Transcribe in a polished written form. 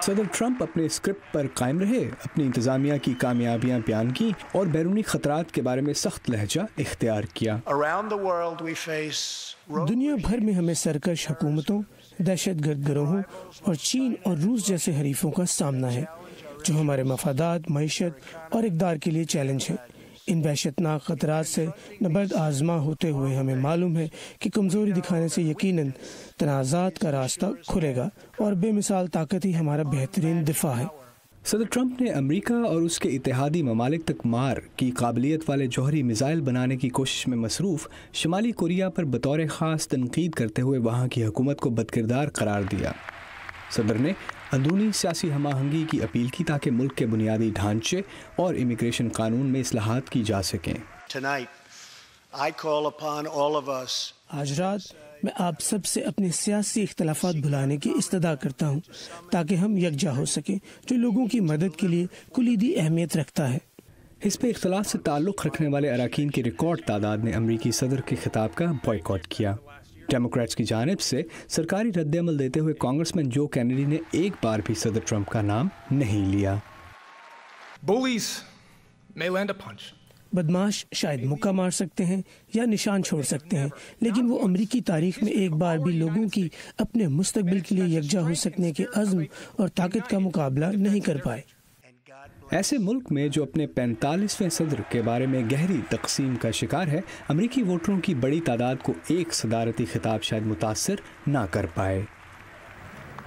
صدر ٹرمپ اپنے اسکرپٹ پر قائم رہے، اپنی انتظامیہ کی کامیابیاں بیان کی اور بیرونی خطرات کے بارے میں سخت لہجہ اختیار کیا۔ دنیا بھر میں ہمیں سرکش حکومتوں، دہشت گرد گروہوں اور چین اور روس جیسے حریفوں کا سامنا ہے جو ہمارے مفادات، معیشت اور اقدار کے لیے چیلنج ہیں۔ ان وحشتناک خطرات سے نبرد آزما ہوتے ہوئے ہمیں معلوم ہے کہ کمزوری دکھانے سے یقیناً تنازعات کا راستہ کھلے گا اور بے مثال طاقت ہی ہمارا بہترین دفاع ہے۔ صدر ٹرمپ نے امریکہ اور اس کے اتحادی ممالک تک مار کی قابلیت والے جوہری میزائل بنانے کی کوشش میں مصروف شمالی کوریا پر بطور خاص تنقید کرتے ہوئے وہاں کی حکومت کو بدکردار قرار دیا۔ صدر نے اندرونی سیاسی ہم آہنگی کی اپیل کی تاکہ ملک کے بنیادی ڈھانچے اور امیگریشن قانون میں اصلاحات کی جا سکیں۔ آج رات میں آپ سب سے اپنے سیاسی اختلافات بھلانے کی استدعا کرتا ہوں تاکہ ہم یکجا ہو سکیں، جو لوگوں کی مدد کے لیے کلیدی اہمیت رکھتا ہے۔ حزب اختلاف سے تعلق رکھنے والے اراکین کی ریکارڈ تعداد نے امریکی صدر کے خطاب کا بائیکاٹ کیا۔ ڈیموکریٹس کی جانب سے سرکاری رد عمل دیتے ہوئے کانگریسمین جو کینیڈی نے ایک بار بھی صدر ٹرمپ کا نام نہیں لیا۔ بدماش شاید مکہ مار سکتے ہیں یا نشان چھوڑ سکتے ہیں، لیکن وہ امریکی تاریخ میں ایک بار بھی لوگوں کی اپنے مستقبل کے لیے یکجا ہو سکنے کے عزم اور طاقت کا مقابلہ نہیں کر پائے۔ ایسے ملک میں جو اپنے 45ویں صدر کے بارے میں گہری تقسیم کا شکار ہے، امریکی ووٹروں کی بڑی تعداد کو ایک صدارتی خطاب شاید متاثر نہ کر پائے۔